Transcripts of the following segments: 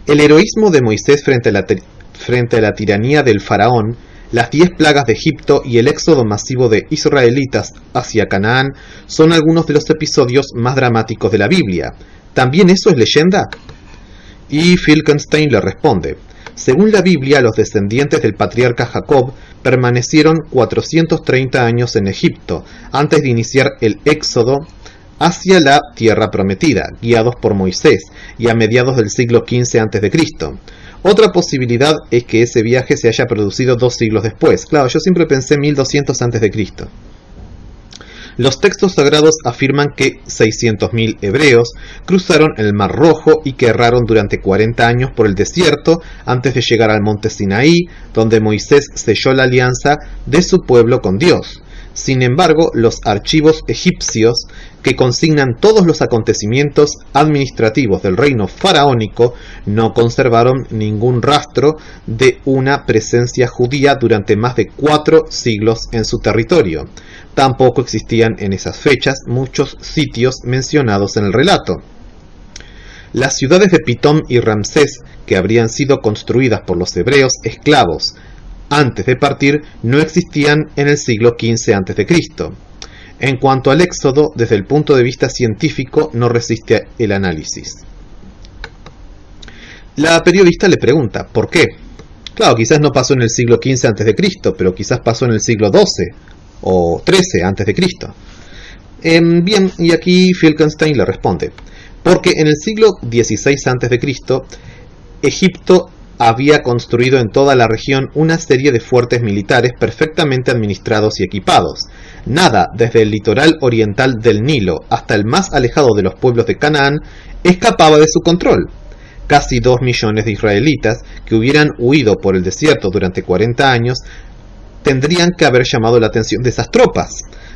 El heroísmo de Moisés frente a la tiranía del faraón, las 10 plagas de Egipto y el éxodo masivo de israelitas hacia Canaán son algunos de los episodios más dramáticos de la Biblia. ¿También eso es leyenda? Y Finkelstein le responde: según la Biblia, los descendientes del patriarca Jacob permanecieron 430 años en Egipto, antes de iniciar el éxodo hacia la tierra prometida, guiados por Moisés, y a mediados del siglo XV a.C. Otra posibilidad es que ese viaje se haya producido 2 siglos después. Claro, yo siempre pensé 1200 a.C. Los textos sagrados afirman que 600.000 hebreos cruzaron el Mar Rojo y que erraron durante 40 años por el desierto antes de llegar al monte Sinaí, donde Moisés selló la alianza de su pueblo con Dios. Sin embargo, los archivos egipcios, que consignan todos los acontecimientos administrativos del reino faraónico, no conservaron ningún rastro de una presencia judía durante más de 4 siglos en su territorio. Tampoco existían en esas fechas muchos sitios mencionados en el relato. Las ciudades de Pitón y Ramsés, que habrían sido construidas por los hebreos esclavos antes de partir, no existían en el siglo XV a.C. En cuanto al éxodo, desde el punto de vista científico, no resiste el análisis. La periodista le pregunta, ¿por qué? Claro, quizás no pasó en el siglo XV a.C., pero quizás pasó en el siglo XII o XIII a.C. Bien, y aquí Finkelstein le responde, porque en el siglo XVI a.C., Egipto había construido en toda la región una serie de fuertes militares perfectamente administrados y equipados. Nada, desde el litoral oriental del Nilo hasta el más alejado de los pueblos de Canaán, escapaba de su control. Casi 2 millones de israelitas que hubieran huido por el desierto durante 40 años tendrían que haber llamado la atención de esas tropas.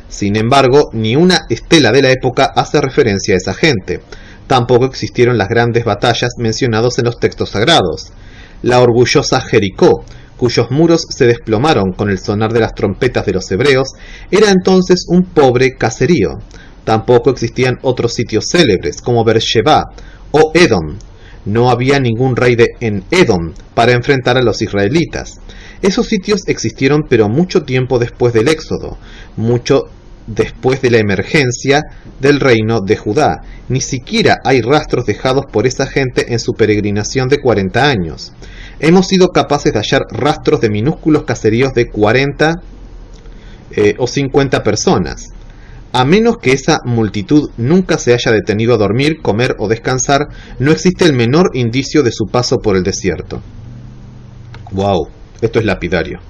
Sin embargo, ni una estela de la época hace referencia a esa gente. Tampoco existieron las grandes batallas mencionadas en los textos sagrados. La orgullosa Jericó, cuyos muros se desplomaron con el sonar de las trompetas de los hebreos, era entonces un pobre caserío. Tampoco existían otros sitios célebres, como Beersheba o Edom. No había ningún rey en Edom para enfrentar a los israelitas. Esos sitios existieron, pero mucho tiempo después del éxodo, mucho después de la emergencia del reino de Judá. Ni siquiera hay rastros dejados por esa gente en su peregrinación de 40 años. Hemos sido capaces de hallar rastros de minúsculos caseríos de 40 o 50 personas. A menos que esa multitud nunca se haya detenido a dormir, comer o descansar, no existe el menor indicio de su paso por el desierto. ¡Wow! Esto es lapidario.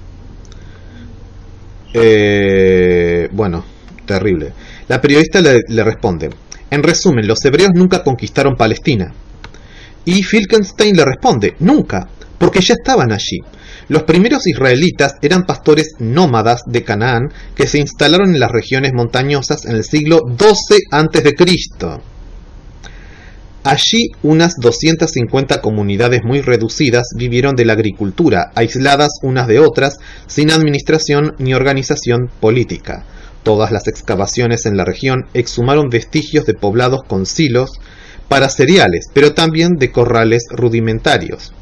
Bueno, terrible. La periodista le responde, en resumen, los hebreos nunca conquistaron Palestina. Y Finkelstein le responde, nunca, porque ya estaban allí. Los primeros israelitas eran pastores nómadas de Canaán que se instalaron en las regiones montañosas en el siglo XII a.C. Allí unas 250 comunidades muy reducidas vivieron de la agricultura, aisladas unas de otras, sin administración ni organización política. Todas las excavaciones en la región exhumaron vestigios de poblados con silos para cereales, pero también de corrales rudimentarios.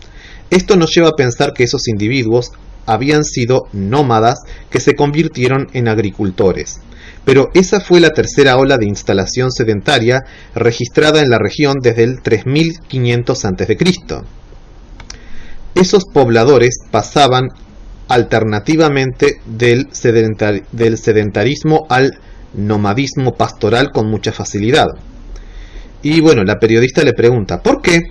Esto nos lleva a pensar que esos individuos habían sido nómadas que se convirtieron en agricultores. Pero esa fue la tercera ola de instalación sedentaria registrada en la región desde el 3500 a.C. Esos pobladores pasaban alternativamente del sedentarismo al nomadismo pastoral con mucha facilidad. Y bueno, la periodista le pregunta, ¿por qué?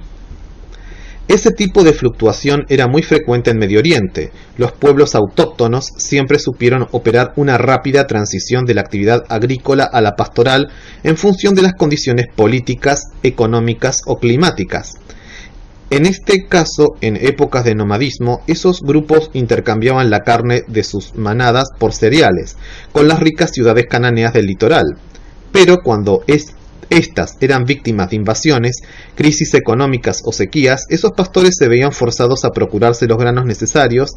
Ese tipo de fluctuación era muy frecuente en Medio Oriente. Los pueblos autóctonos siempre supieron operar una rápida transición de la actividad agrícola a la pastoral en función de las condiciones políticas, económicas o climáticas. En este caso, en épocas de nomadismo, esos grupos intercambiaban la carne de sus manadas por cereales, con las ricas ciudades cananeas del litoral. Pero cuando estas eran víctimas de invasiones, crisis económicas o sequías, esos pastores se veían forzados a procurarse los granos necesarios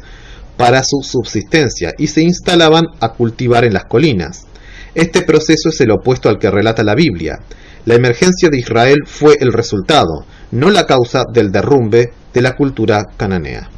para su subsistencia y se instalaban a cultivar en las colinas. Este proceso es el opuesto al que relata la Biblia. La emergencia de Israel fue el resultado, no la causa del derrumbe de la cultura cananea.